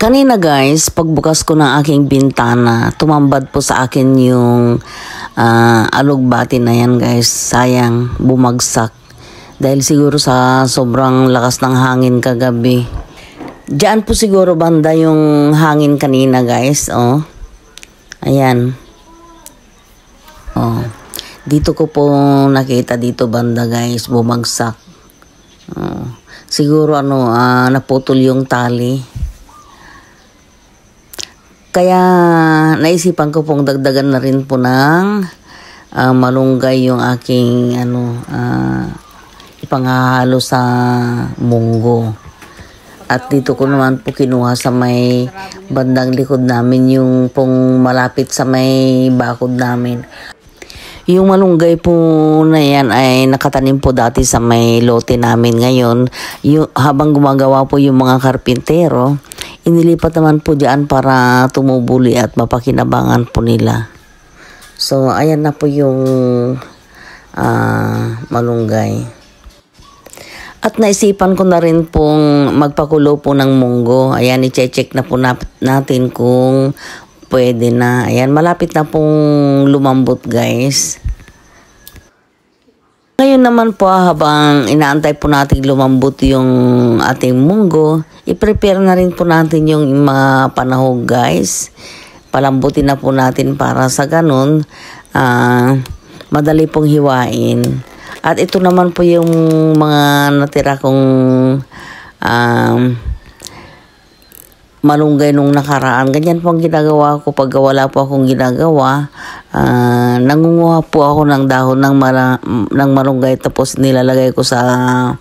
Kanina guys, pagbukas ko ng aking bintana, tumambad po sa akin yung alugbati na yan guys. Sayang, bumagsak. Dahil siguro sa sobrang lakas ng hangin kagabi. Diyan po siguro banda yung hangin kanina guys. Oh. Ayan. Oh. Dito ko po nakita dito banda guys, bumagsak. Oh. Siguro naputol yung tali. Kaya naisipan ko pong dagdagan na rin po ng malunggay yung aking ipanghahalo sa munggo. At dito ko naman po kinuha sa may bandang likod namin yung pong malapit sa may bakod namin. Yung malunggay po na yan ay nakatanim po dati sa may lote namin ngayon. Habang gumagawa po yung mga karpintero, inilipat naman po diyan para tumubuli at mapakinabangan po nila. So, ayan na po yung malunggay. At naisipan ko na rin pong magpakulo po ng munggo. Ayan, i-check na po natin kung pwede na. Ayan, malapit na pong lumambot guys. Ngayon naman po habang inaantay po natin lumambot yung ating munggo, i-prepare na rin po natin yung mga panahog guys. Palambutin na po natin para sa ganun, madali pong hiwain. At ito naman po yung mga natira kong malunggay nung nakaraan. Ganyan po ang ginagawa ko pag wala po akong ginagawa. Nangunguha po ako ng dahon ng malunggay tapos nilalagay ko sa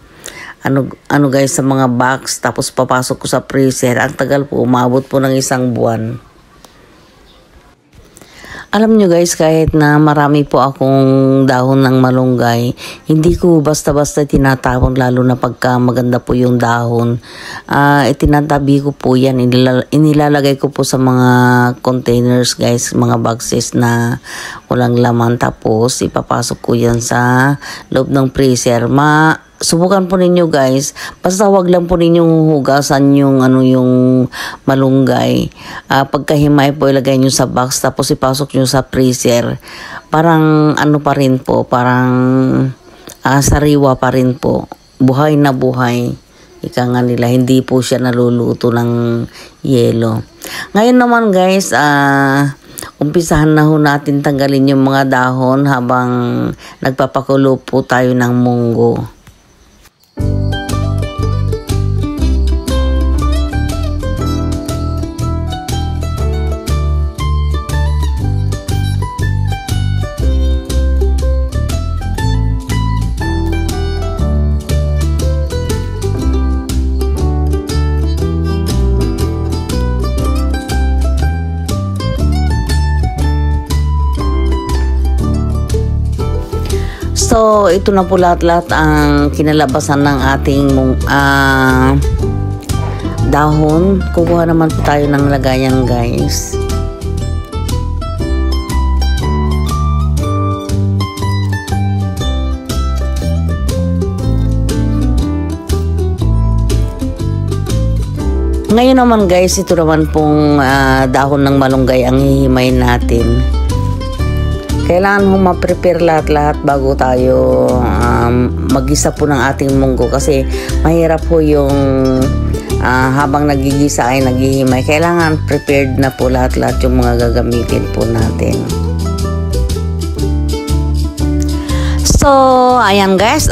guys sa mga box tapos papasok ko sa freezer. Ang tagal po, umabot po ng 1 buwan. Alam nyo guys, kahit na marami po akong dahon ng malunggay, hindi ko basta-basta tinatapon lalo na pagka maganda po yung dahon. Itinatabi ko po yan, inilalagay ko po sa mga containers guys, mga boxes na walang laman. Tapos ipapasok ko yan sa loob ng freezer. Subukan po ninyo guys, basta wag lang po ninyong hugasan yung yung malunggay. Pagkahimay po ilagay nyo sa box tapos ipasok nyo sa freezer. Parang pa rin po, parang sariwa pa rin po. Buhay na buhay. Ika nga nila, hindi po siya naluluto ng yelo. Ngayon naman guys, umpisahan na ho natin tanggalin yung mga dahon habang nagpapakulo po tayo ng munggo. So, ito na po lahat-lahat ang kinalabasan ng ating dahon. Kukuha naman po tayo ng lagayan guys. Ngayon naman guys, ito naman pong dahon ng malunggay ang hihimay natin. Kailangan mo ma-prepare lahat-lahat bago tayo mag-gisa po ng ating munggo kasi mahirap po yung habang nagigisa ay naghihimay. Kailangan prepared na po lahat-lahat yung mga gagamitin po natin. So, ayan guys,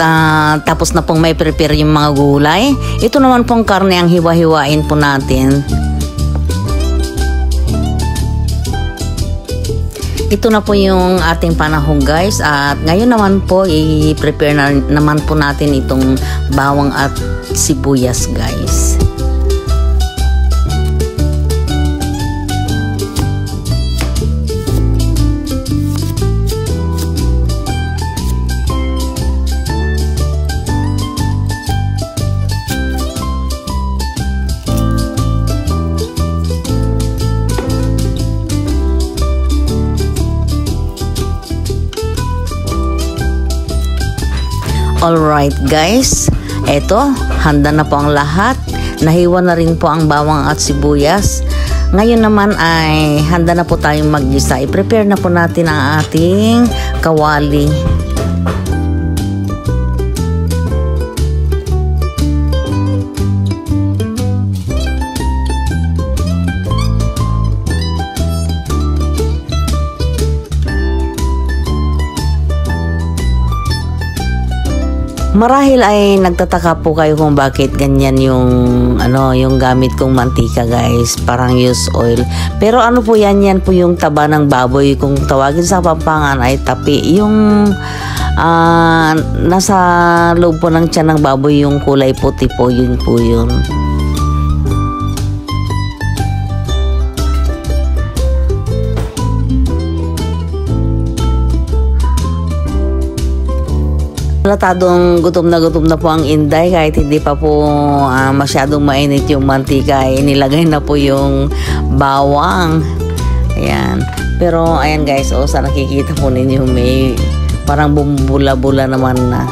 tapos na pong may prepare yung mga gulay. Ito naman pong karne ang hiwa-hiwain po natin. Ito na po yung ating panahon guys at ngayon naman po i-prepare na naman po natin itong bawang at sibuyas guys. Alright guys, eto, handa na po ang lahat. nahiwa na rin po ang bawang at sibuyas. Ngayon naman ay handa na po tayong maggisa. I-prepare na po natin ang ating kawali. Marahil ay nagtataka po kayo kung bakit ganyan yung yung gamit kong mantika, guys, parang used oil. Pero ano po yan po yung taba ng baboy, kung tawagin sa Pampangan ay tapi. Yung nasa loob po ng tiyan ng baboy, yung kulay puti po, yun po yun. Latadong gutom na po ang Inday, kahit hindi pa po masyadong mainit yung mantika, nilagay na po yung bawang. Ayan. Pero ayan, guys, sa nakikita po ninyo may parang bumubula-bula naman na.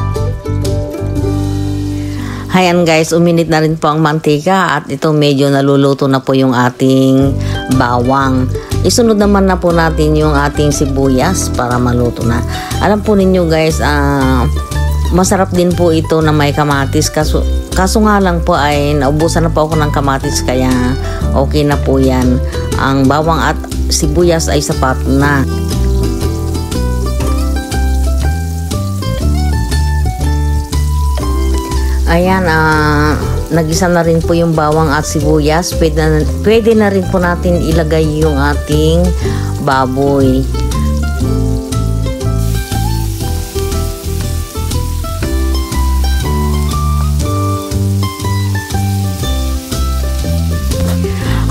Ayan, guys, uminit na rin po ang mantika at ito medyo naluluto na po yung ating bawang. Isunod naman na po natin yung ating sibuyas para maluto na. Alam po ninyo, guys, masarap din po ito na may kamatis, kaso nga lang po ay naubusan na po ako ng kamatis, kaya okay na po yan. Ang bawang at sibuyas ay sapat na. Ayan, nagisa na rin po yung bawang at sibuyas. Pwede na rin po natin ilagay yung ating baboy.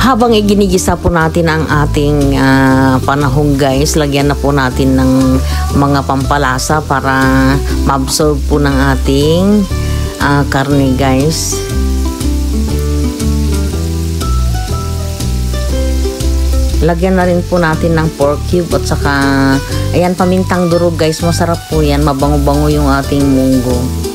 Habang iginigisa po natin ang ating panahong, guys, lagyan na po natin ng mga pampalasa para ma-absorb po ng ating karne, guys. Lagyan na rin po natin ng pork cube at saka ayan, pamintang durog, guys. Masarap po yan, mabango-bango yung ating munggo.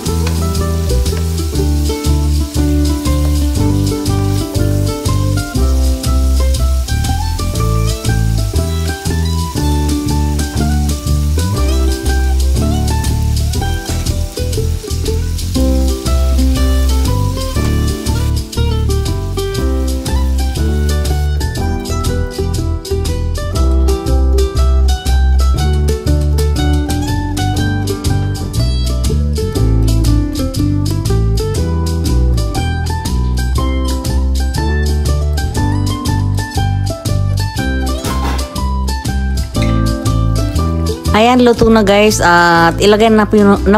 Ayan, luto na, guys, at ilagay na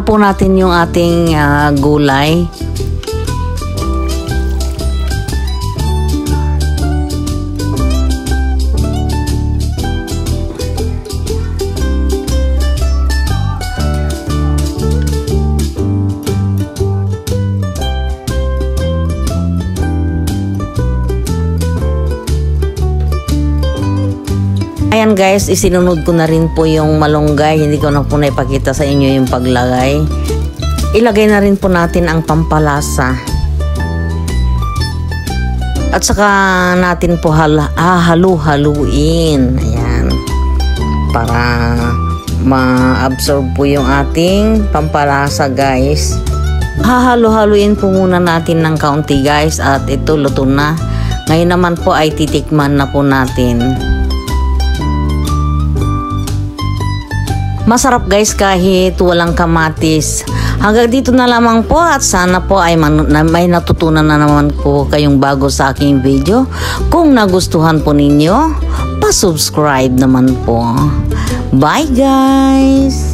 po natin yung ating gulay. Ayan, guys, isinunod ko na rin po yung malunggay. Hindi ko na po naipakita sa inyo yung paglagay. Ilagay na rin po natin ang pampalasa. At saka natin po halu-haluin. Ayan. Para ma-absorb po yung ating pampalasa, guys. Hahalu-haluin po muna natin ng kaunti, guys. At ito, luto na. Ngayon naman po ay titikman na po natin. Masarap, guys, kahit walang kamatis. Hanggang dito na lamang po at sana po ay may natutunan na naman po kayong bago sa aking video. Kung nagustuhan po ninyo, pa-subscribe naman po. Bye, guys!